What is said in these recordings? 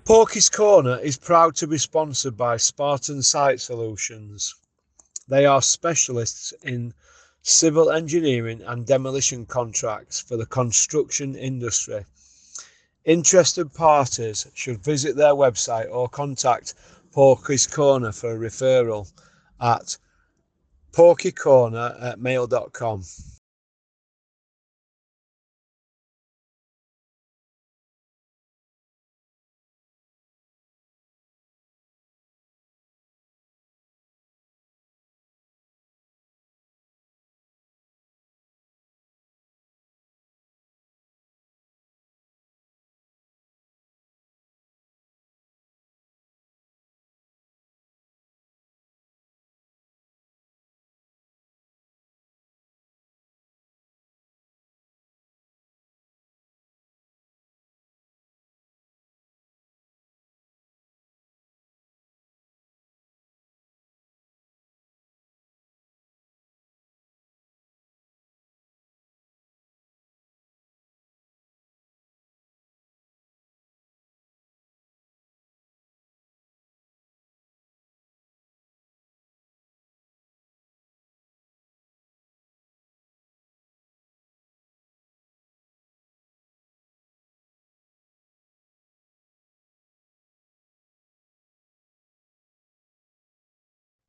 Porky's Corner is proud to be sponsored by Spartan Site Solutions. They are specialists in civil engineering and demolition contracts for the construction industry. Interested parties should visit their website or contact Porky's Corner for a referral at porkycorner@mail.com.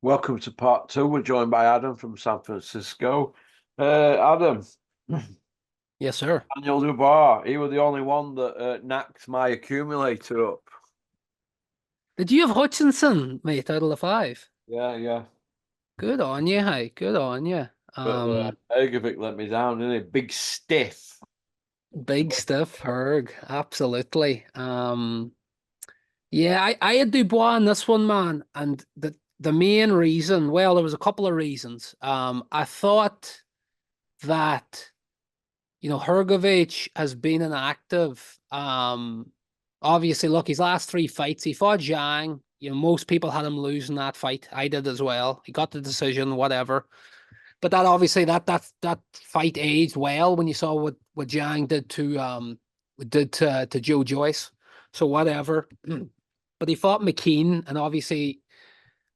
Welcome to part two. We're joined by Adam from San Francisco. Adam, Yes, sir. Daniel Dubois, he was the only one that knacked my accumulator up. Did you have Hutchinson, mate, out of the 5? Yeah. Good on you, hey. Good on you. But Hrgovic let me down, didn't he? Big stiff. Big stuff, Herg. Absolutely. Yeah, I had Dubois in this one, man. And the main reason, well, there was a couple of reasons. I thought that, Hrgovic has been inactive. Obviously, look, his last 3 fights, he fought Zhang. Most people had him losing that fight. I did as well. He got the decision, whatever. But that obviously that fight aged well when you saw what Zhang did to Joe Joyce. So whatever. But he fought McKean, and obviously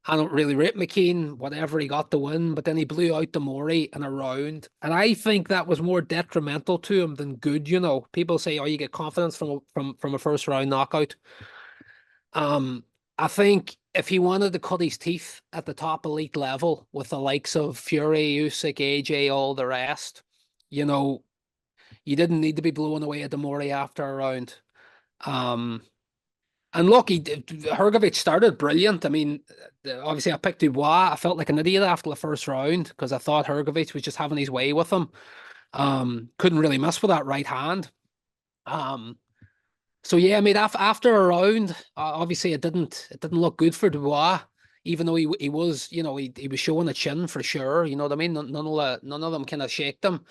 I don't really rate McKean, whatever, he got the win, but then he blew out Demori in a round. And I think that was more detrimental to him than good, People say, oh, you get confidence from a first round knockout. I think if he wanted to cut his teeth at the top elite level with the likes of Fury, Usyk, AJ, all the rest, you didn't need to be blowing away at Demori after a round. And look, Hrgovic started brilliant. I mean, obviously I picked Dubois. I felt like an idiot after the first round because I thought Hrgovic was just having his way with him. Couldn't really mess with that right hand. So yeah, I mean, after a round, obviously it didn't look good for Dubois, even though he was, he was showing a chin for sure. You know what I mean? None of them kind of shaked him.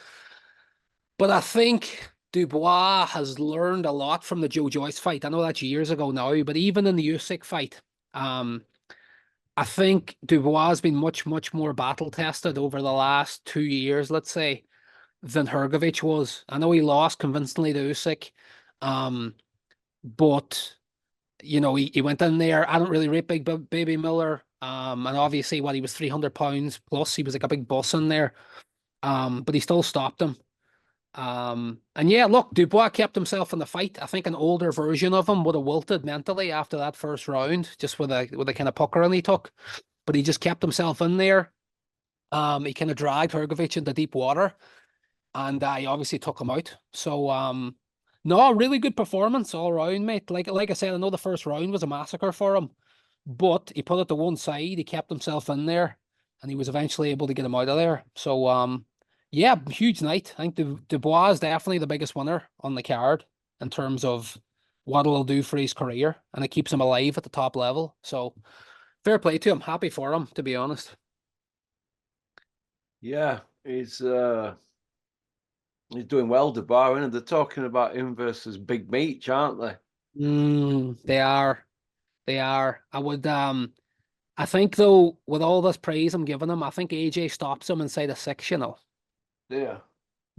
But I think Dubois has learned a lot from the Joe Joyce fight. I know that's years ago now, but even in the Usyk fight, I think Dubois has been much, much more battle tested over the last 2 years, let's say, than Hrgovic was. I know he lost convincingly to Usyk, but he went in there. I don't really rate Big Baby Miller, and obviously, he was 300 pounds plus. He was like a big boss in there, but he still stopped him. And yeah, look, Dubois kept himself in the fight. I think an older version of him would have wilted mentally after that first round, just with a kind of puckering he took. But he just kept himself in there. He kind of dragged Hrgovic into deep water, and he obviously took him out. So no, really good performance all around, mate. Like I said, I know the first round was a massacre for him, but he put it to one side. He kept himself in there, and he was eventually able to get him out of there. So yeah, huge night. I think Dubois is definitely the biggest winner on the card in terms of what it'll do for his career, and it keeps him alive at the top level. So fair play to him. Happy for him, to be honest. Yeah, he's doing well, Dubois, and they're talking about him versus Big Meech, aren't they? They are. I would I think though, with all this praise I'm giving him, I think AJ stops him inside a 6, Yeah.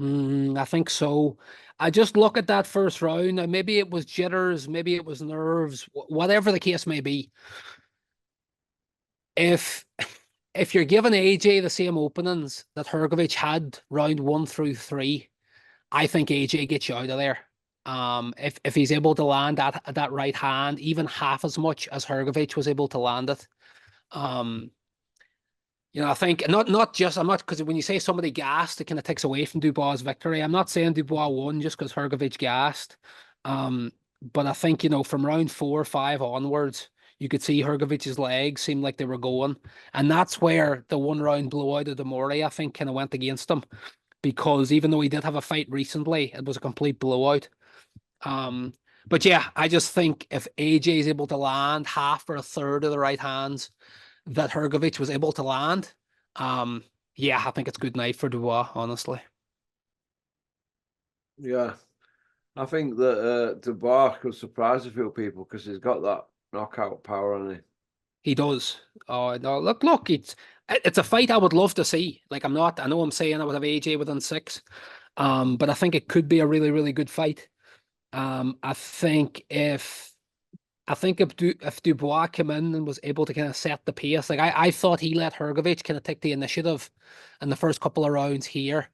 I think so. I just look at that first round, and maybe it was jitters, maybe it was nerves, whatever the case may be. If you're giving AJ the same openings that Hrgovic had round 1 through 3, I think AJ gets you out of there. If he's able to land that right hand, even half as much as Hrgovic was able to land it. I think not just, I'm not, because when you say somebody gassed, it kind of takes away from Dubois' victory. I'm not saying Dubois won just because Hrgovic gassed. But I think, from round 4 or 5 onwards, you could see Hrgovic's legs seemed like they were going. And that's where the 1 round blowout of Demore, I think, kind of went against him. Because even though he did have a fight recently, it was a complete blowout. But yeah, I just think if AJ is able to land half or a third of the right hands that Hrgovic was able to land, yeah, I think it's good night for Dubois, honestly. Yeah. I think that Dubois could surprise a few people because he's got that knockout power on him. He does. Oh no, look, it's a fight I would love to see. Like, I know I'm saying I would have AJ within 6. But I think it could be a really, really good fight. I think if Dubois came in and was able to kind of set the pace, like I thought he let Hrgovic kind of take the initiative in the first couple of rounds here.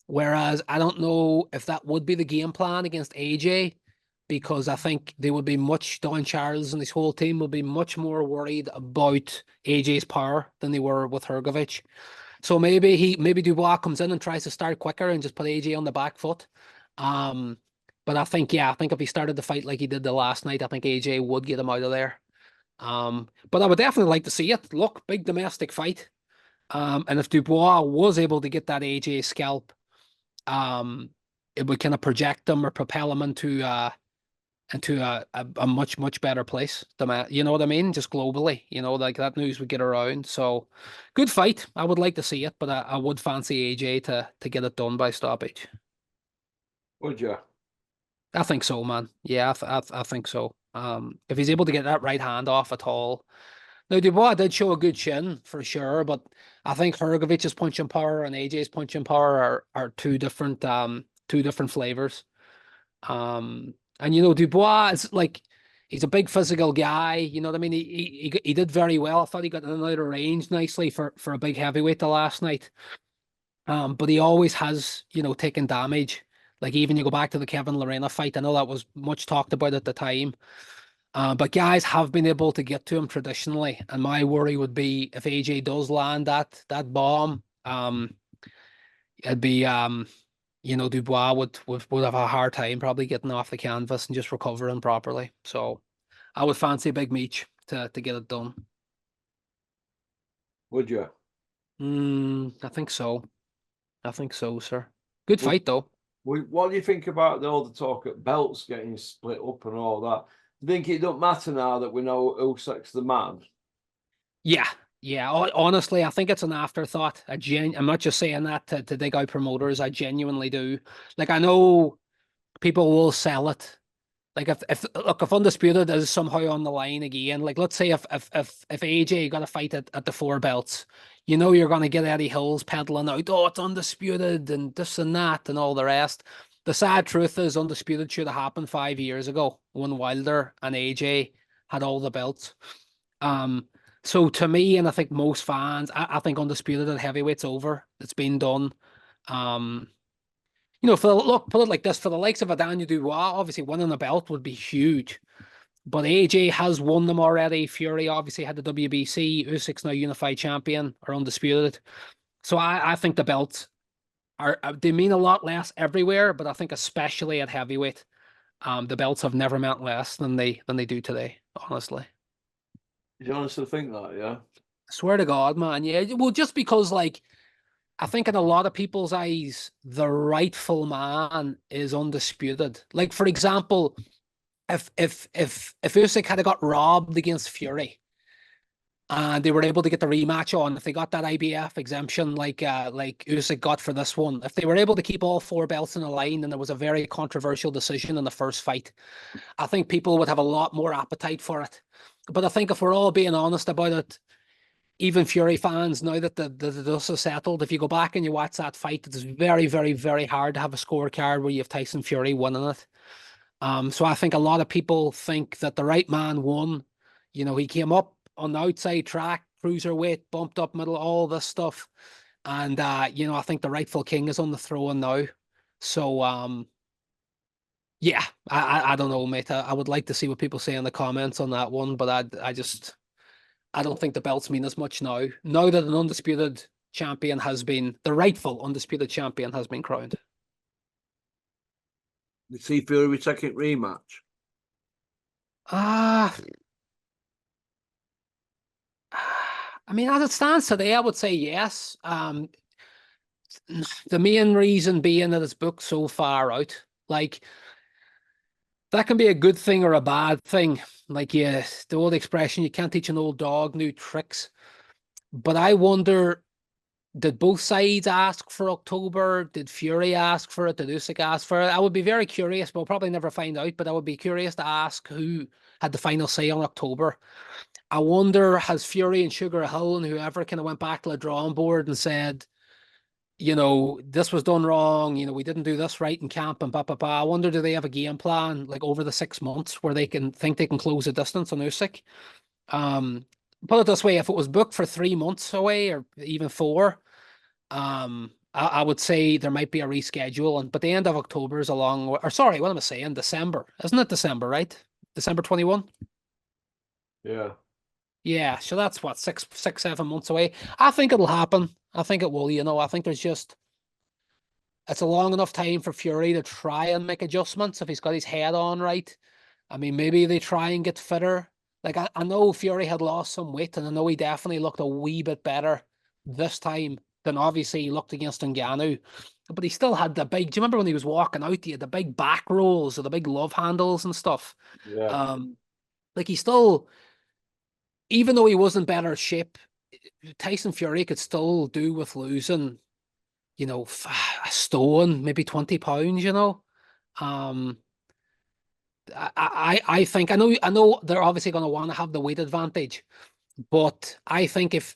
Whereas I don't know if that would be the game plan against AJ, because I think they would be Don Charles and his whole team would be much more worried about AJ's power than they were with Hrgovic. So maybe Dubois comes in and tries to start quicker and just put AJ on the back foot. But I think if he started the fight like he did the last night, I think AJ would get him out of there. But I would definitely like to see it. Look, big domestic fight. And if Dubois was able to get that AJ scalp, it would kind of project him or propel him into a much, much better place. You know what I mean? Just globally, like that news would get around. So good fight. I would like to see it, but I would fancy AJ to get it done by stoppage. Would you? I think so, man. Yeah, I think so. If he's able to get that right hand off at all. Now, Dubois did show a good chin for sure, but I think Hrgovic's punching power and AJ's punching power are two different flavors. And Dubois is like, he's a big physical guy. You know what I mean? He did very well. I thought he got in and out of range nicely for a big heavyweight the last night. But he always has, taken damage. Like, even you go back to the Kevin Lorena fight, I know that was much talked about at the time. But guys have been able to get to him traditionally. And my worry would be if AJ does land that bomb, it'd be Dubois would have a hard time probably getting off the canvas and just recovering properly. So I would fancy Big Meech to get it done. Would you? I think so. I think so, sir. Good fight though. What do you think about all the talk at belts getting split up and all that? Do you think it don't matter now that we know Usyk's the man? Yeah. Honestly, I think it's an afterthought. I'm not just saying that to dig out promoters. I genuinely do. Like, I know people will sell it. Like, if Undisputed is somehow on the line again, like, let's say if AJ got a fight at the 4 belts, you're going to get Eddie Hills peddling out, oh, it's Undisputed and this and that and all the rest. The sad truth is Undisputed should have happened 5 years ago when Wilder and AJ had all the belts. So to me, and I think most fans, I think Undisputed at heavyweight's over. It's been done. Put it like this, for the likes of a Daniel Dubois, obviously winning a belt would be huge. But AJ has won them already. Fury obviously had the WBC. Usyk's now unified champion or Undisputed. So I think the belts they mean a lot less everywhere, but I think especially at heavyweight, the belts have never meant less than they do today, honestly. You honestly think that, yeah? I swear to God, man. Yeah. Well, just because, like, I think in a lot of people's eyes, the rightful man is Undisputed. Like, for example, if Usyk had got robbed against Fury and they were able to get the rematch on, if they got that IBF exemption like Usyk got for this one, if they were able to keep all 4 belts in a line and there was a very controversial decision in the first fight, I think people would have a lot more appetite for it. But I think if we're all being honest about it, even Fury fans, now that the dust is settled, if you go back and you watch that fight, it's very, very, very hard to have a scorecard where you have Tyson Fury winning it. So I think a lot of people think that the right man won. You know, he came up on the outside track, cruiserweight, bumped up middle, all this stuff. And you know, I think the rightful king is on the throne now. So yeah, I don't know, mate. I would like to see what people say in the comments on that one, but I don't think the belts mean as much now. Now that an undisputed champion has been, the rightful undisputed champion has been crowned. You see Fury taking rematch? I mean, as it stands today, I would say yes. The main reason being that it's booked so far out. Like, that can be a good thing or a bad thing. Like, yeah, the old expression, you can't teach an old dog new tricks. But I wonder, did both sides ask for October? Did Fury ask for it? Did Usyk ask for it? I would be very curious. We'll probably never find out, but I would be curious to ask who had the final say on October. I wonder, has Fury and Sugar Hill and whoever kind of went back to the drawing board and said, you know, this was done wrong. You know, we didn't do this right in camp and blah, blah, blah. I wonder, do they have a game plan like over the 6 months where they can think they can close the distance on Usyk? Put it this way, if it was booked for 3 months away or even 4, I would say there might be a reschedule. But the end of October is a long, or sorry, what am I saying? December. Isn't it December, right? December 21? Yeah. Yeah, so that's what, 7 months away. I think it'll happen. I think it will, you know. I think there's just, it's a long enough time for Fury to try and make adjustments if he's got his head on right. I mean, maybe they try and get fitter. Like, I know Fury had lost some weight, and I know he definitely looked a wee bit better this time than obviously he looked against Ngannou. But he still had the big, do you remember when he was walking out, he had the big back rolls or the big love handles and stuff? Yeah. Like, he still, even though he wasn't better shape, Tyson Fury could still do with losing, you know, a stone, maybe 20 pounds, you know. Um, I think, I know they're obviously going to want to have the weight advantage, but I think if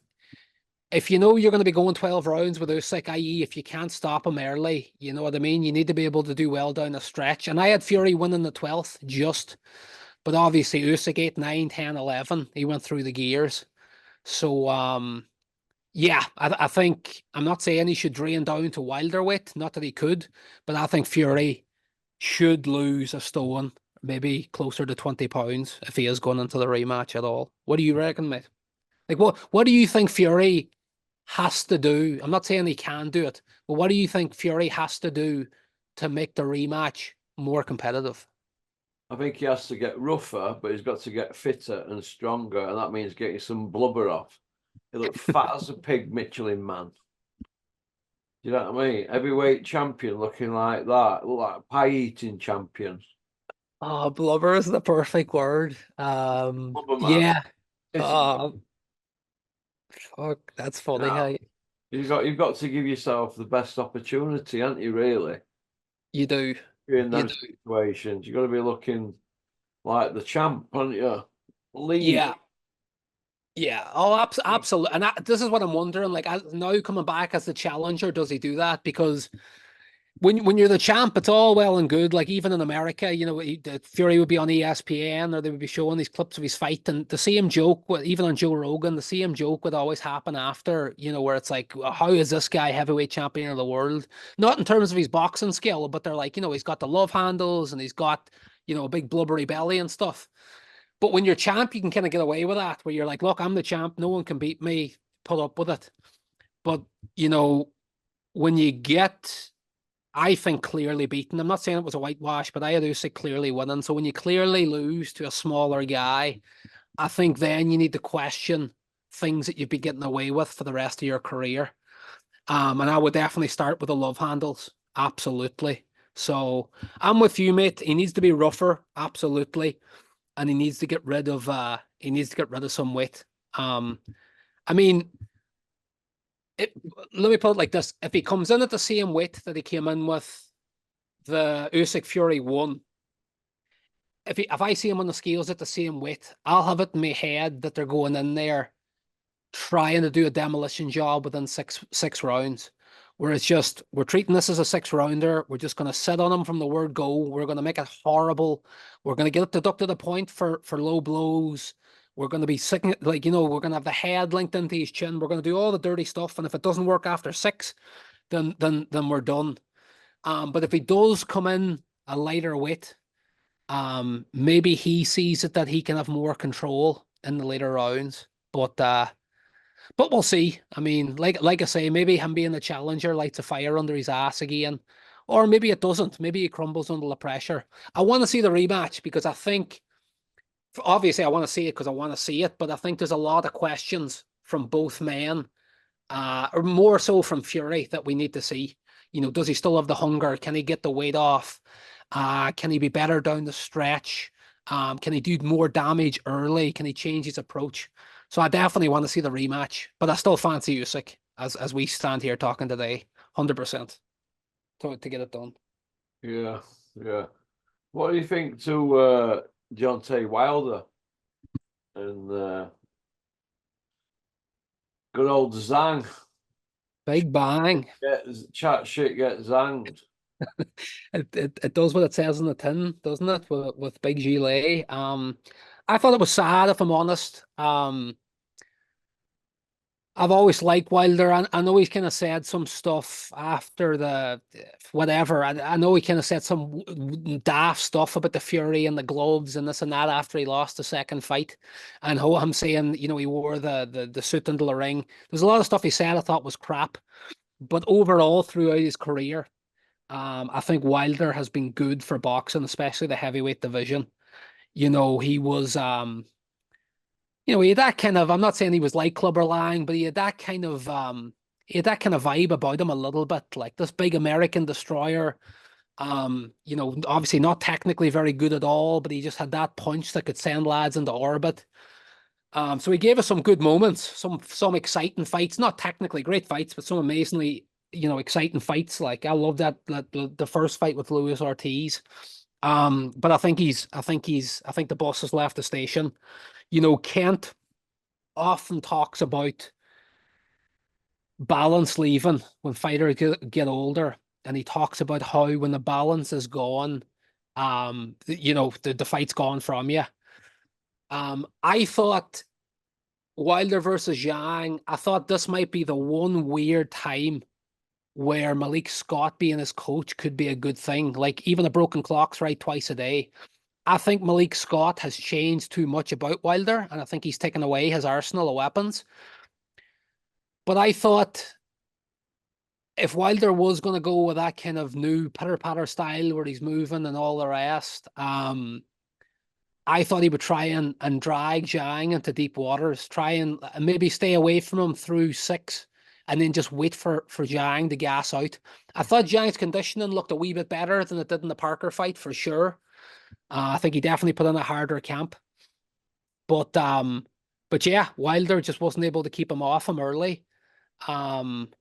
you know you're going to be going 12 rounds with Usyk, i.e. if you can't stop him early, you know what I mean? You need to be able to do well down the stretch. And I had Fury winning the 12th just, but obviously Usyk 8, 9, 10, 11, he went through the gears. So, yeah, I think, I'm not saying he should drain down to Wilder weight, not that he could, but I think Fury should lose a stone, maybe closer to 20 pounds if he is going into the rematch at all. What do you reckon, mate? Like, what do you think Fury has to do? I'm not saying he can do it, but what do you think Fury has to do to make the rematch more competitive? I think he has to get rougher, but he's got to get fitter and stronger, and that means getting some blubber off. He looked fat as a pig, Michelin man. Do you know what I mean? Heavyweight champion looking like that. Look like pie eating champion. Oh, blubber is the perfect word. Blubber man. Yeah. Oh, fuck, that's funny. No. How You've got to give yourself the best opportunity, haven't you, really? you do. You're in You those do. situations. You've got to be looking like the champ, haven't you? Lead. Yeah. Yeah. Oh, absolutely. And this is what I'm wondering. Like, now coming back as the challenger, does he do that? Because when you're the champ, it's all well and good. Like, even in America, you know, the Fury would be on ESPN or they would be showing these clips of his fight, and the same joke, even on Joe Rogan, the same joke would always happen after, you know, where it's like, "Well, how is this guy heavyweight champion of the world?" Not in terms of his boxing skill, but they're like, you know, he's got the love handles and he's got, you know, a big blubbery belly and stuff. But when you're champ, you can kind of get away with that, where you're like, look, I'm the champ, no one can beat me, put up with it. But, you know, when you get, I think, clearly beaten, I'm not saying it was a whitewash, but I had Usyk clearly winning. So when you clearly lose to a smaller guy, I think then you need to question things that you've been getting away with for the rest of your career. And I would definitely start with the love handles. Absolutely. So I'm with you, mate. He needs to be rougher. Absolutely. And he needs to get rid of some weight. I mean, let me put it like this: if he comes in at the same weight that he came in with the Usyk Fury 1, if I see him on the scales at the same weight, I'll have it in my head that they're going in there trying to do a demolition job within six rounds, where it's just, we're treating this as a 6-rounder. We're just going to sit on him from the word go. We're going to make it horrible. We're going to get it deducted a point for low blows. We're going to be sick, like, we're going to have the head linked into his chin. We're going to do all the dirty stuff. And if it doesn't work after 6, then we're done. But if he does come in a lighter weight, maybe he sees it that he can have more control in the later rounds. But we'll see. I mean, like I say, maybe him being the challenger lights a fire under his ass again. Or maybe it doesn't. Maybe he crumbles under the pressure. I want to see the rematch because I think, obviously I want to see it because I want to see it, but I think there's a lot of questions from both men, or more so from Fury, that we need to see. Does he still have the hunger? Can he get the weight off? Can he be better down the stretch? Can he do more damage early? Can he change his approach? So I definitely want to see the rematch, but I still fancy Usyk as we stand here talking today, 100% to get it done. Yeah. What do you think to Deontay Wilder and good old Zhang? Big bang. Chat shit get zanged. It does what it says in the tin, doesn't it? With Big Gilet. I thought it was sad, if I'm honest. I've always liked Wilder. I know he's kind of said some stuff after the whatever. I know he kind of said some daft stuff about the Fury and the gloves and this and that after he lost the second fight. And how I'm saying, he wore the suit into the ring. There's a lot of stuff he said I thought was crap. But overall, throughout his career, I think Wilder has been good for boxing, especially the heavyweight division. He was he had that kind of, I'm not saying he was like Clubber Lang, but he had that kind of vibe about him a little bit, like this big American destroyer. Obviously not technically very good at all, but he just had that punch that could send lads into orbit. So he gave us some good moments, some exciting fights, not technically great fights, but some amazingly, exciting fights. Like I love that the first fight with Luis Ortiz. But I think the boss has left the station. Kent often talks about balance leaving when fighters get older, and he talks about how when the balance is gone, the fight's gone from you. I thought Wilder versus Zhang, I thought this might be the one weird time where Malik Scott being his coach could be a good thing. Like even a broken clock's right twice a day. I think Malik Scott has changed too much about Wilder, and I think he's taken away his arsenal of weapons. But I thought if Wilder was going to go with that kind of new pitter-patter style where he's moving and all the rest, I thought he would try and drag Zhang into deep waters, try and maybe stay away from him through 6, and then just wait for Zhang to gas out. I thought Zhang's conditioning looked a wee bit better than it did in the Parker fight, for sure. I think he definitely put in a harder camp. But yeah, Wilder just wasn't able to keep him off him early. And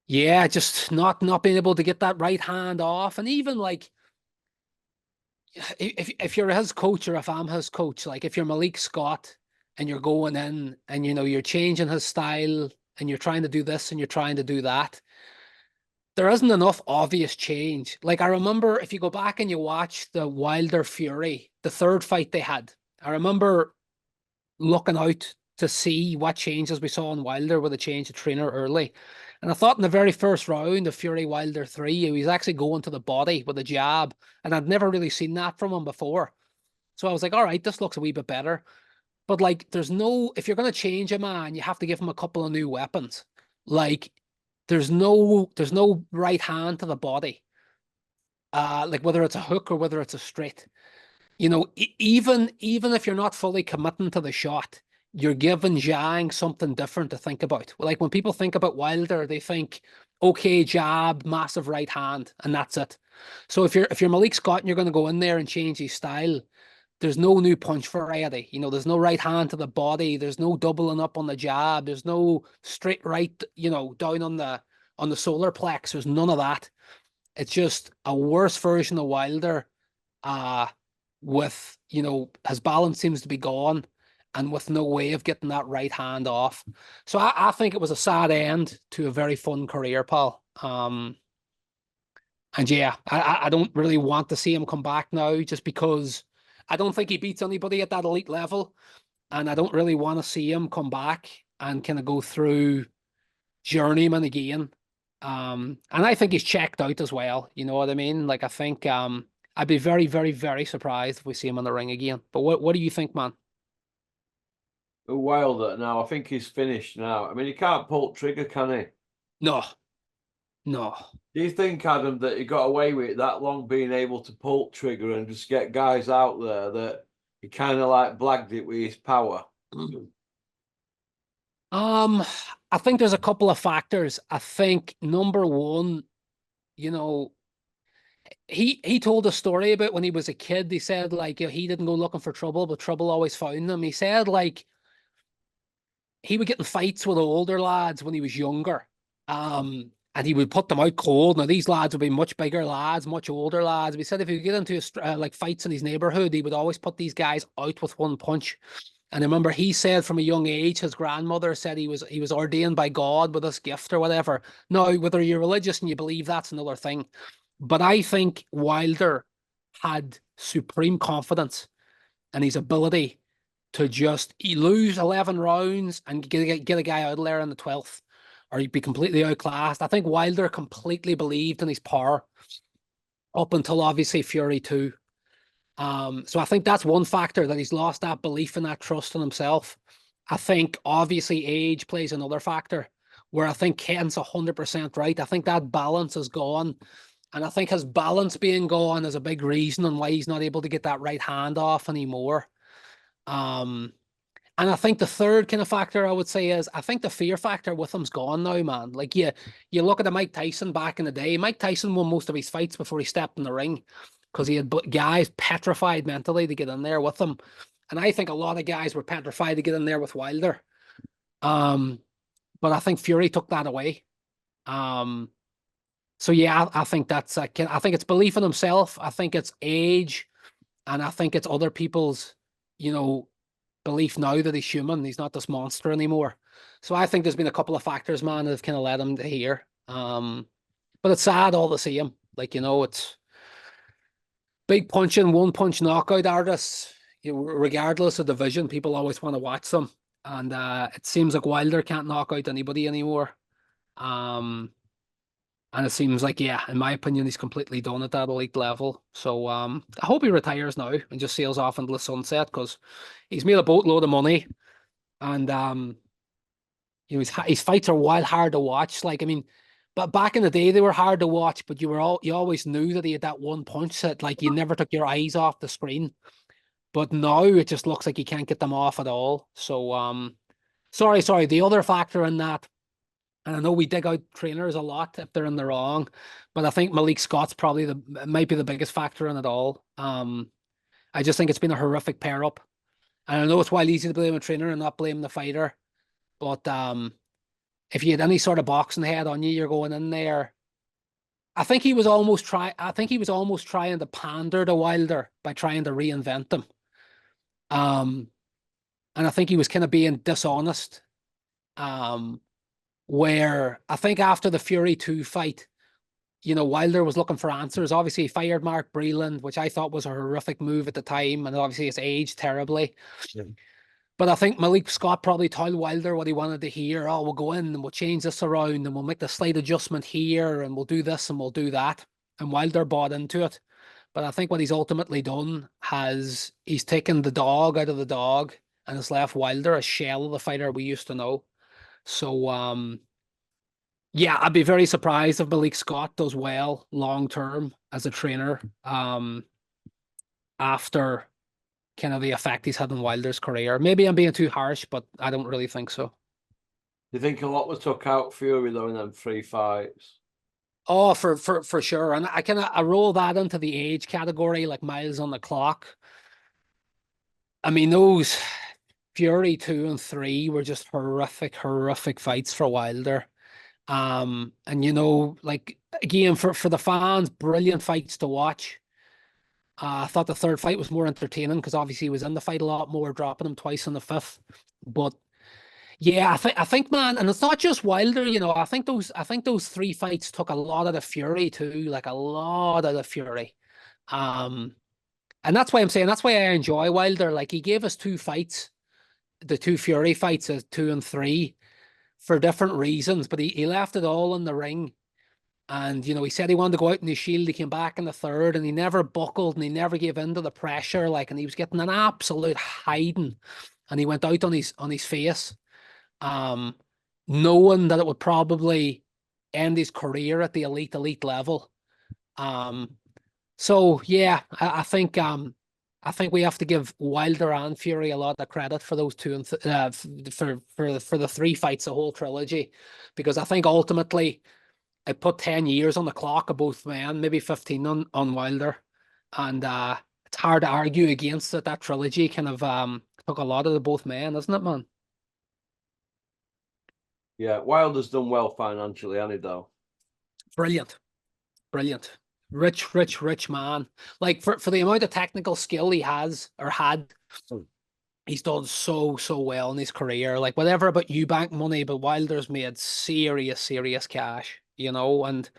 yeah, just not being able to get that right hand off. And even like if you're his coach, or if I'm his coach, like if you're Malik Scott and you're going in and you're changing his style and you're trying to do this and you're trying to do that, there isn't enough obvious change. Like I remember if you go back and you watch the Wilder Fury, the third fight they had, I remember looking out to see what changes we saw in Wilder with a change of trainer early. And I thought in the very first round of Fury Wilder 3, he was actually going to the body with a jab. And I'd never really seen that from him before. So I was like, all right, this looks a wee bit better. But like, if you're going to change a man, you have to give him a couple of new weapons. Like, there's no right hand to the body. Like whether it's a hook or whether it's a straight. Even if you're not fully committing to the shot, you're giving Zhang something different to think about. Like when people think about Wilder, they think, okay, jab, massive right hand, and that's it. So if you're Malik Scott and you're going to go in there and change his style, there's no new punch variety. There's no right hand to the body. There's no doubling up on the jab. There's no straight right, down on the solar plex. There's none of that. It's just a worse version of Wilder. With his balance seems to be gone, and with no way of getting that right hand off. So I think it was a sad end to a very fun career, pal. And yeah, I don't really want to see him come back now, just because I don't think he beats anybody at that elite level. And I don't really want to see him come back and kind of go through journeyman again. And I think he's checked out as well. You know what I mean? Like, I think I'd be very, very, very surprised if we see him in the ring again. But what do you think, man? Wilder now, I think he's finished now. I mean, he can't pull trigger, can he? No, no. Do you think, Adam, that he got away with it that long, being able to pull trigger and just get guys out there, that he kind of like blagged it with his power? I think there's a couple of factors. I think number one, you know, he told a story about when he was a kid. He said, like, you know, he didn't go looking for trouble, but trouble always found him. He said, like, he would get in fights with older lads when he was younger. And he would put them out cold. Now, these lads would be much bigger lads, much older lads. He said if he would get into like fights in his neighborhood, he would always put these guys out with one punch. And I remember he said from a young age, his grandmother said he was ordained by God with this gift or whatever. Now, whether you're religious and you believe, that's another thing. But I think Wilder had supreme confidence in his ability to just lose 11 rounds and get a guy out of there in the 12th, or he'd be completely outclassed. I think Wilder completely believed in his power up until obviously Fury 2. So I think that's one factor, that he's lost that belief and that trust in himself. I think obviously age plays another factor, where I think Ken's 100% right. I think that balance is gone. And I think his balance being gone is a big reason on why he's not able to get that right hand off anymore. And I think the third kind of factor I would say is, I think the fear factor with him's gone now, man. Like, you look at the Mike Tyson back in the day. Mike Tyson won most of his fights before he stepped in the ring, because he had guys petrified mentally to get in there with him. And I think a lot of guys were petrified to get in there with Wilder. But I think Fury took that away. So yeah, I think that's I think it's belief in himself. I think it's age, and I think it's other people's, belief now that he's human. He's not this monster anymore. So I think there's been a couple of factors, man, that have kind of led him to here. But it's sad all to see him. Like, it's big punching, one punch knockout artists. Regardless of division, people always want to watch them. And it seems like Wilder can't knock out anybody anymore. And it seems like, yeah, in my opinion, he's completely done at that elite level. So I hope he retires now and just sails off into the sunset, because he's made a boatload of money. And his fights are wild hard to watch. Like, I mean, but back in the day they were hard to watch, but you always knew that he had that one punch that, like, you never took your eyes off the screen. But now it just looks like he can't get them off at all. So sorry, the other factor in that, and I know we dig out trainers a lot if they're in the wrong, but I think Malik Scott's probably might be the biggest factor in it all. I just think it's been a horrific pair up. And I know it's wild easy to blame a trainer and not blame the fighter, but if you had any sort of boxing head on you, you're going in there. I think he was almost trying to pander to Wilder by trying to reinvent them. And I think he was kind of being dishonest. Where I think after the Fury 2 fight, Wilder was looking for answers. Obviously, he fired Mark Breland, which I thought was a horrific move at the time, and obviously it's aged terribly. Yeah. But I think Malik Scott probably told Wilder what he wanted to hear. Oh, we'll go in and we'll change this around and we'll make the slight adjustment here and we'll do this and we'll do that. And Wilder bought into it. But I think what he's ultimately done he's taken the dog out of the dog and has left Wilder a shell of the fighter we used to know. So, yeah, I'd be very surprised if Malik Scott does well long-term as a trainer after kind of the effect he's had on Wilder's career. Maybe I'm being too harsh, but I don't really think so. Do you think a lot was took out Fury, though, in them 3 fights? Oh, for sure. And I roll that into the age category, like miles on the clock. I mean, those Fury 2 and 3 were just horrific fights for Wilder. And like, again, for the fans, brilliant fights to watch. I thought the third fight was more entertaining because obviously he was in the fight a lot more, dropping him twice in the fifth. But yeah, I think, man, and it's not just Wilder, I think those three fights took a lot of the fury too, like a lot of the fury. Um, and that's why I'm saying that's why I enjoy Wilder. Like he gave us two fights, the two Fury fights as 2 and 3 for different reasons, but he left it all in the ring. And he said he wanted to go out in his shield. He came back in the third, and he never buckled and he never gave in to the pressure. Like, and he was getting an absolute hiding, and he went out on his face, um, knowing that it would probably end his career at the elite level. So yeah, I think we have to give Wilder and Fury a lot of credit for those two and for the three fights, the whole trilogy, because I think ultimately it put 10 years on the clock of both men, maybe 15 on Wilder, and it's hard to argue against it. That trilogy kind of took a lot of the both men, isn't it, man? Yeah, Wilder's done well financially, hasn't he, though? Brilliant. Rich man. Like for the amount of technical skill he has or had, he's done so well in his career. Like whatever about Eubank money, but Wilder's made serious cash, and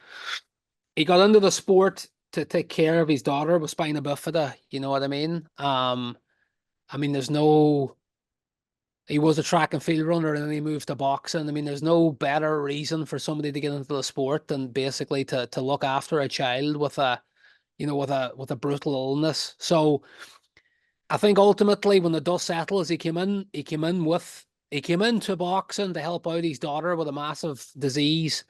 he got into the sport to take care of his daughter with spina bifida, you know what I mean? I mean, he was a track and field runner and then he moved to boxing. I mean, there's no better reason for somebody to get into the sport than basically to look after a child with a brutal illness. So I think ultimately when the dust settles, he came into boxing to help out his daughter with a massive disease.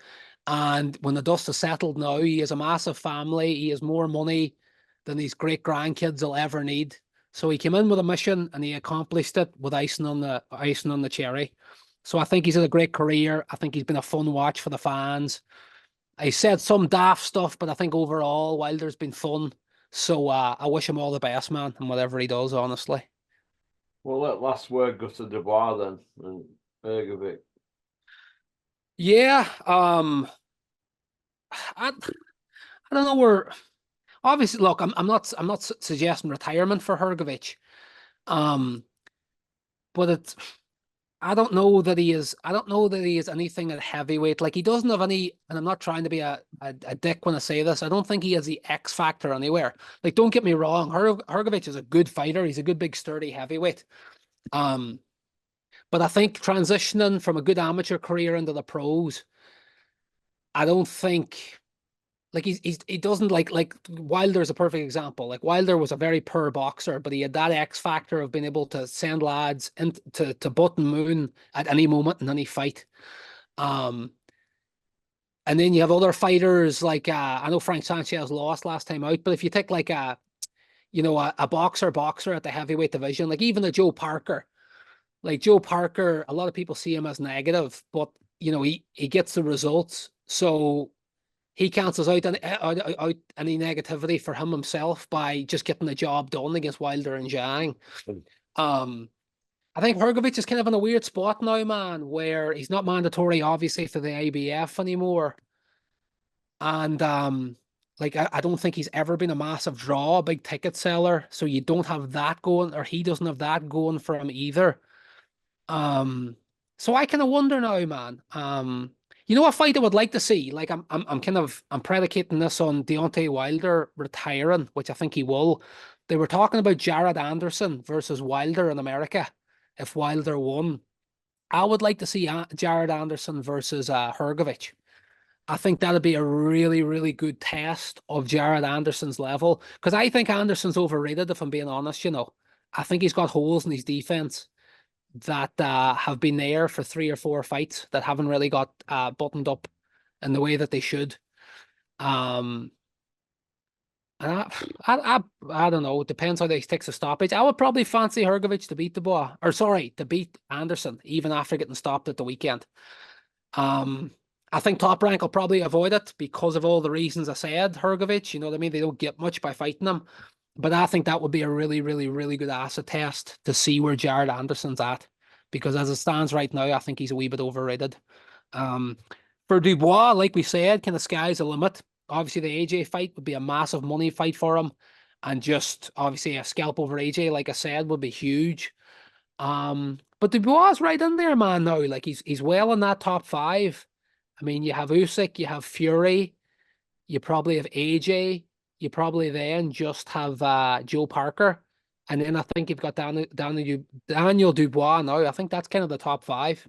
And when the dust has settled now, he has a massive family. He has more money than his great grandkids will ever need. So he came in with a mission and he accomplished it with icing on the cherry. So I think he's had a great career. I think he's been a fun watch for the fans. I said some daft stuff, but I think overall Wilder's been fun. So I wish him all the best, man, and whatever he does, honestly. Well, let last word go to Dubois then, and Hrgovic. Yeah, I don't know where. Obviously, look, I'm not suggesting retirement for Hrgovic, but I don't know that he is. I don't know that he is anything at heavyweight. Like he doesn't have any. And I'm not trying to be a dick when I say this. I don't think he has the X factor anywhere. Like, don't get me wrong. Hrgovic is a good fighter. He's a good, big, sturdy heavyweight. But I think transitioning from a good amateur career into the pros, I don't think. Like he doesn't like Wilder's a perfect example. Like Wilder was a very poor boxer, but he had that X factor of being able to send lads into button moon at any moment in any fight. And then you have other fighters like I know Frank Sanchez lost last time out, but if you take like a boxer at the heavyweight division, like even a Joe Parker, a lot of people see him as negative, but he gets the results. So he cancels out any negativity for himself by just getting the job done against Wilder and Zhang. I think Hrgovic is kind of in a weird spot now, man, where he's not mandatory, obviously, for the IBF anymore. And I don't think he's ever been a massive draw, a big ticket seller. So you don't have that going, or he doesn't have that going for him either. So I kind of wonder now, man. A fight I would like to see, like I'm predicating this on Deontay Wilder retiring, which I think he will. They were talking about Jared Anderson versus Wilder in America. If Wilder won, I would like to see Jared Anderson versus Hrgovic. I think that'd be a really, really good test of Jared Anderson's level, because I think Anderson's overrated, if I'm being honest. I think he's got holes in his defense that have been there for 3 or 4 fights that haven't really got buttoned up in the way that they should. And I don't know. It depends how they takes a stoppage. I would probably fancy Hrgovic to beat Dubois, to beat Anderson, even after getting stopped at the weekend. I think Top Rank will probably avoid it because of all the reasons I said. Hrgovic, you know what I mean? They don't get much by fighting him. But I think that would be a really, really, really good acid test to see where Jared Anderson's at. Because as it stands right now, I think he's a wee bit overrated. For Dubois, like we said, kind of sky's the limit. Obviously, the AJ fight would be a massive money fight for him. and just obviously a scalp over AJ, like I said, would be huge. But Dubois is right in there, man. Now, like he's well in that top 5. I mean, you have Usyk, you have Fury, you probably have AJ, you probably then just have Joe Parker, and then I think you've got Daniel Dubois now. I think that's kind of the top 5.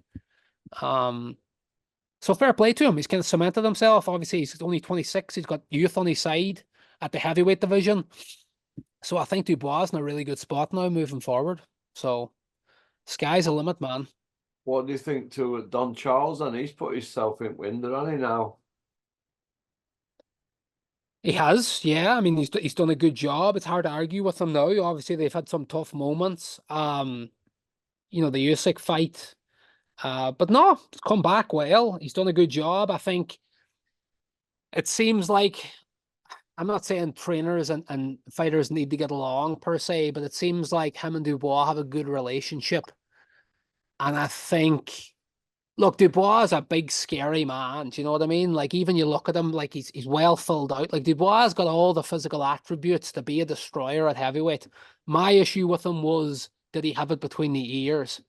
So fair play to him. He's kind of cemented himself. Obviously, he's only 26. He's got youth on his side at the heavyweight division. So I think Dubois is in a really good spot now moving forward. So sky's the limit, man. What do you think to Don Charles? And he's put himself in winder, hasn't he now? He has, yeah. I mean, he's done a good job. It's hard to argue with him now. Obviously, they've had some tough moments. You know, the Usyk fight. But no, he's come back well. He's done a good job. I think it seems like, I'm not saying trainers and fighters need to get along per se, but it seems like him and Dubois have a good relationship. And I think, look, Dubois is a big, scary man. Do you know what I mean? Like, even you look at him, like he's well filled out. Like, Dubois has got all the physical attributes to be a destroyer at heavyweight. My issue with him was, did he have it between the ears?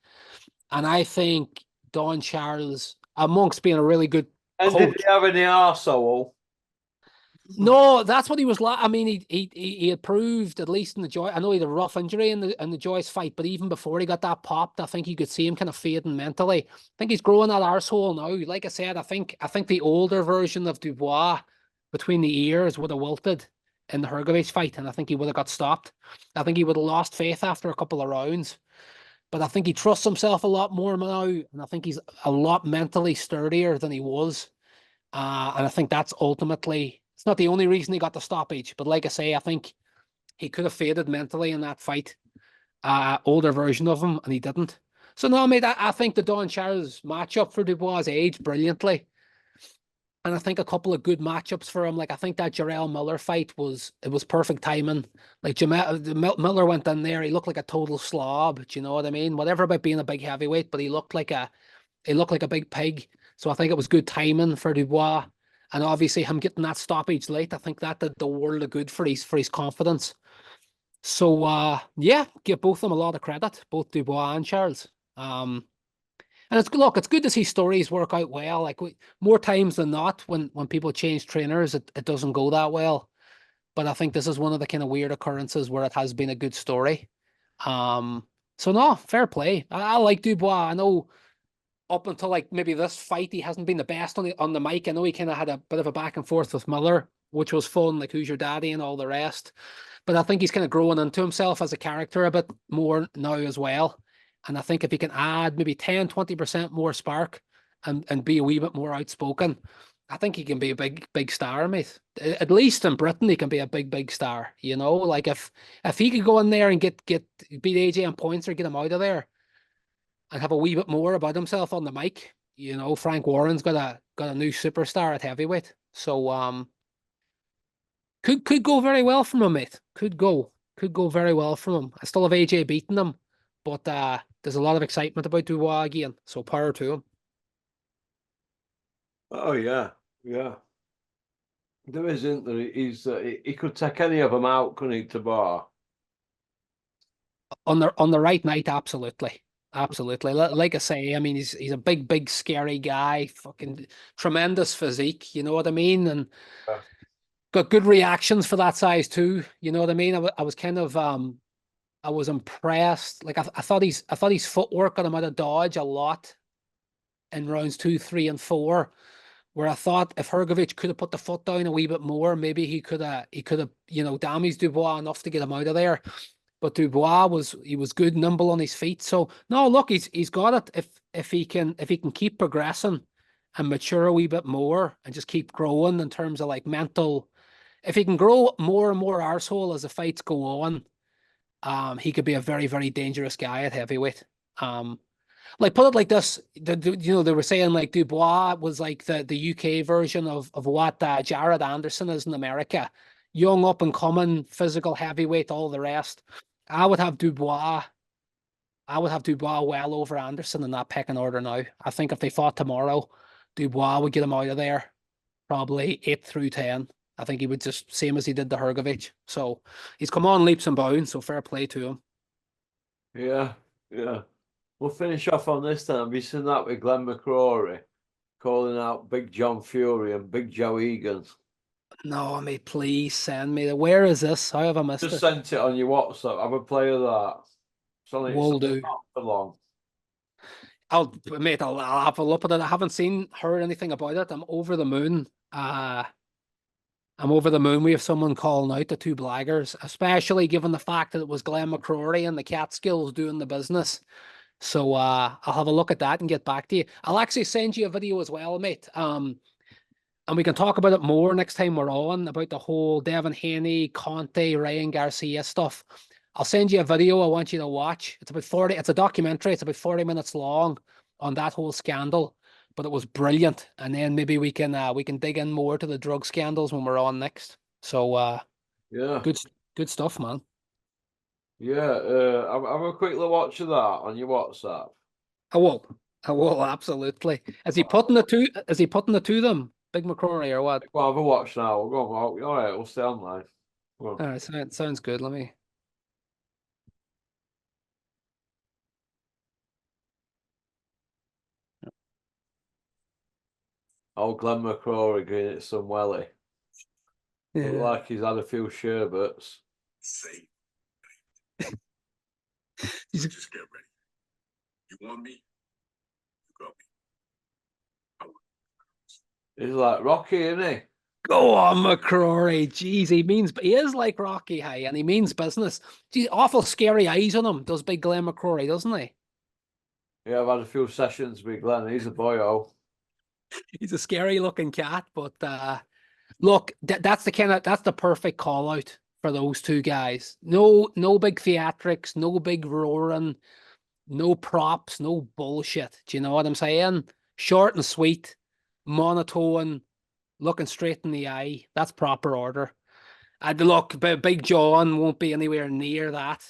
And I think Don Charles, amongst being a really good And coach, did he have any arsehole? no, that's what he was like. I mean, he had proved, at least in the Joyce. I know he had a rough injury in the Joyce fight, but even before he got that popped, I think you could see him kind of fading mentally. I think he's growing that arsehole now. Like I said, I think the older version of Dubois between the ears would have wilted in the Hrgovic fight, and I think he would have got stopped. I think he would have lost faith after a couple of rounds. But I think he trusts himself a lot more now, and I think he's a lot mentally sturdier than he was. And I think that's ultimately, it's not the only reason he got the stoppage, but like I say, I think he could have faded mentally in that fight. Older version of him, and he didn't. So no, mate, I think the Don Charles matchup for Dubois aged brilliantly. And I think a couple of good matchups for him. Like I think that Jarrell Miller fight was perfect timing. Like Miller went in there, he looked like a total slob. Do you know what I mean? Whatever about being a big heavyweight, but he looked like a big pig. So I think it was good timing for Dubois. And obviously him getting that stoppage late, I think that did the world of good for his confidence. So yeah, give both of them a lot of credit, both Dubois and Charles. And it's good to see stories work out well. Like more times than not, when people change trainers, it doesn't go that well. But I think this is one of the kind of weird occurrences where it has been a good story. So no, fair play. I like Dubois. I know up until like maybe this fight, he hasn't been the best on the mic. I know he kind of had a bit of a back and forth with Miller, which was fun, like who's your daddy and all the rest. But I think he's kind of growing into himself as a character a bit more now as well. And I think if he can add maybe 10, 20% more spark and be a wee bit more outspoken, I think he can be a big star, mate. At least in Britain, he can be a big star. You know, like if he could go in there and get beat AJ on points or get him out of there and have a wee bit more about himself on the mic, you know, Frank Warren's got a new superstar at heavyweight. So could go very well from him, mate. Could go very well from him. I still have AJ beating him, but there's a lot of excitement about Dubois again. So power to him. Oh yeah, yeah. There isn't there. He could take any of them out, couldn't he, to bar? On the right night, absolutely. Absolutely. Like I say, I mean, he's a big, scary guy, fucking tremendous physique, you know what I mean? And Yeah. got good reactions for that size too. You know what I mean? I was kind of I was impressed. Like I thought his footwork got him out of dodge a lot in rounds 2, 3, and 4. Where I thought if Hrgovic could have put the foot down a wee bit more, maybe he could have you know damaged Dubois enough to get him out of there. But Dubois was good, nimble on his feet. So no, look, he's got it. If he can keep progressing and mature a wee bit more and just keep growing in terms of like mental, if he can grow more and more arsehole as the fights go on, he could be a very dangerous guy at heavyweight. Like put it like this, you know, they were saying like Dubois was like the UK version of what Jared Anderson is in America. Young, up and coming, physical heavyweight, all the rest. I would have Dubois well over Anderson in that pecking order now. I think if they fought tomorrow, Dubois would get him out of there probably 8 through 10. I think he would just same as he did the Hrgovic. So he's come on leaps and bounds. So fair play to him. Yeah, yeah. We'll finish off on this then. Have you seen that with Glenn McCrory calling out Big John Fury and Big Joe Egan? No, mate, please send me. Where is this? How have I missed Just it? sent it on your WhatsApp. Have a play of that. Will do. Not for long. Mate, I'll have a look at it. I haven't heard anything about it. I'm over the moon. I'm over the moon. We have someone calling out the two blaggers, especially given the fact that it was Glenn McCrory and the Catskills doing the business. So I'll have a look at that and get back to you. I'll actually send you a video as well, mate. And we can talk about it more next time we're on, about the whole Devin Haney, Conte, Ryan Garcia stuff. I'll send you a video I want you to watch. It's about 40, it's a documentary, it's about 40 minutes long on that whole scandal, but it was brilliant. And then maybe we can dig in more to the drug scandals when we're on next. So Yeah. good stuff, man. Yeah. Have a quick little watch of that on your WhatsApp. I will absolutely. Is he putting the two of them? Big McCrory or what? Well, have a watch now. We'll go on. All right, we'll stay online. All right, sounds good. Let me. Oh, Glenn McCrory getting it some welly. Yeah. Look like he's had a few sherbets. Just get ready. You want me? You got me. He's like Rocky, isn't he? Go on, McCrory. Jeez, he is like Rocky, hey, and he means business. Gee, awful scary eyes on him, does big Glenn McCrory, doesn't he? Yeah, I've had a few sessions with Glenn. He's a boyo. He's a scary looking cat, but look, that's the perfect call out for those two guys. No big theatrics, no big roaring, no props, no bullshit. Do you know what I'm saying? Short and sweet, monotone, looking straight in the eye. That's proper order. And look, Big John won't be anywhere near that.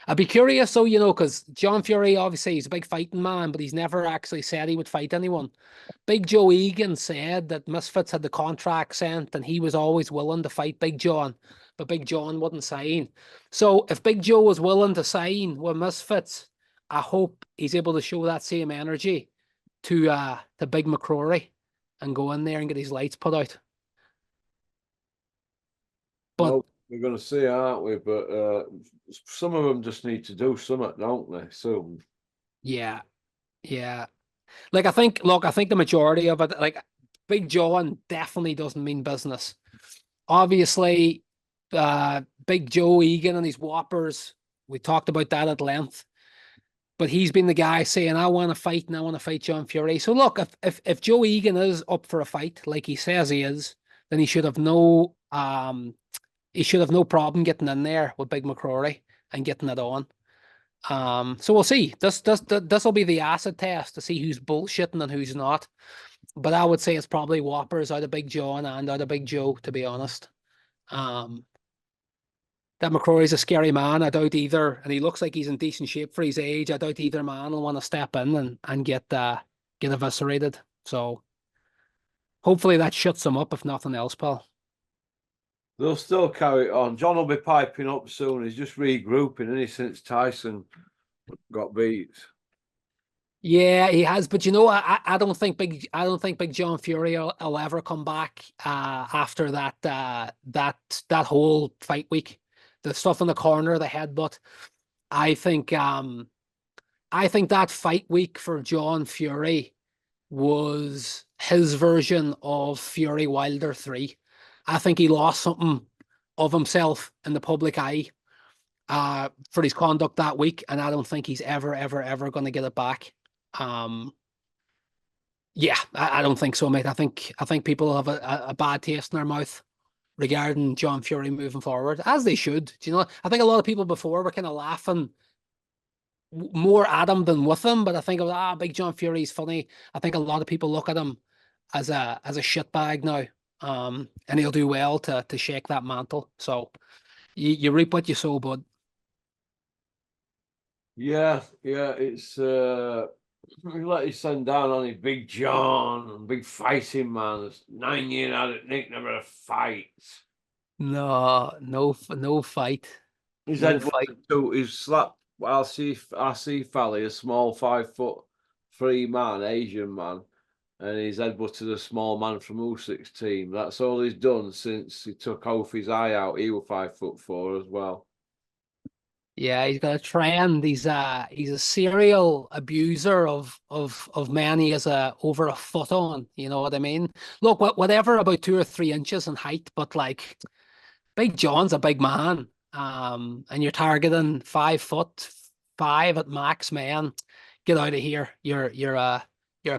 I'd be curious, so because John Fury obviously he's a big fighting man, but he's never actually said he would fight anyone. Big Joe Egan said that Misfits had the contract sent, and he was always willing to fight Big John, but Big John wouldn't sign. So if Big Joe was willing to sign with Misfits, I hope he's able to show that same energy to Big McCrory and go in there and get his lights put out. But well, we're going to see, aren't we? But some of them just need to do something, don't they? Soon. yeah. Like I think the majority of it, like Big John definitely doesn't mean business. Obviously, Big Joe Egan and his whoppers, we talked about that at length. But he's been the guy saying, I want to fight and I want to fight John Fury. So look, if Joe Egan is up for a fight, like he says he is, then he should have no problem getting in there with Big McCrory and getting it on. So we'll see. This will be the acid test to see who's bullshitting and who's not. But I would say it's probably whoppers out of Big John and out of Big Joe, to be honest. That McCrory's a scary man. I doubt either, and he looks like he's in decent shape for his age. I doubt either man will want to step in and get eviscerated. So hopefully that shuts him up, if nothing else, pal. They'll still carry it on. John will be piping up soon. He's just regrouping, isn't he, since Tyson got beat? Yeah, he has, but I don't think Big John Fury will ever come back after that whole fight week. The stuff in the corner, the headbutt. I think that fight week for John Fury was his version of Fury Wilder 3. I think he lost something of himself in the public eye for his conduct that week, and I don't think he's ever going to get it back. Yeah, I don't think so, mate. I think people have a bad taste in their mouth regarding John Fury moving forward, as they should. Do you know? I think a lot of people before were kind of laughing more at him than with him, but I think Big John Fury's funny. I think a lot of people look at him as a shitbag now, and he'll do well to shake that mantle. So you reap what you sow, bud. Yeah, it's He let his son down on his Big John, big fighting man. That's 9 years out at Nick, never a fight. No fight. His No head fight. he's slapped RC Fally, a small 5'3" man, Asian man, and he's headbutted a small man from Usyk's team. That's all he's done since he took Kofi's eye out. He was 5'4" as well. Yeah, he's got a trend. He's a serial abuser of men he has over a foot on. You know what I mean? Look, whatever about 2 or 3 inches in height, but like Big John's a big man. And you're targeting 5'5" at max, man. Get out of here. You're a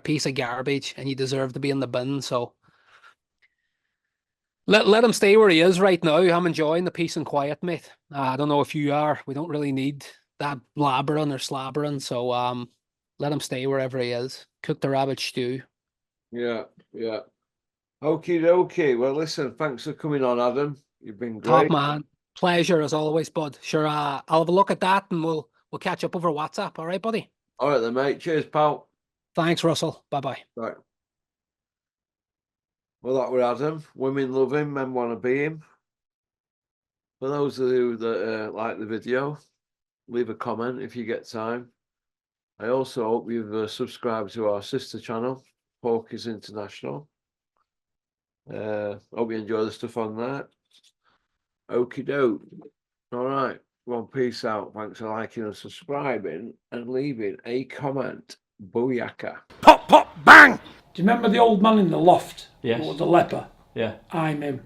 piece of garbage, and you deserve to be in the bin. So let him stay where he is right now. I'm enjoying the peace and quiet, mate. I don't know if you are. We don't really need that blabbering or slabbering. So let him stay wherever he is. Cook the rabbit stew. Yeah. Okie dokie. Well, listen, thanks for coming on, Adam. You've been Top great. man. Pleasure as always, bud. Sure, I'll have a look at that and we'll catch up over WhatsApp. All right, buddy? All right then, mate. Cheers, pal. Thanks, Russell. Bye-bye. Right. Well, that was Adam. Women love him, men want to be him. For those of you that like the video, leave a comment if you get time. I also hope you've subscribed to our sister channel, Porky's International. Hope you enjoy the stuff on there. Okie doke. All right. Well, peace out. Thanks for liking and subscribing and leaving a comment. Booyaka. Pop, pop, bang! Do you remember the old man in the loft? Yes. Who was a leper? Yeah. I'm him.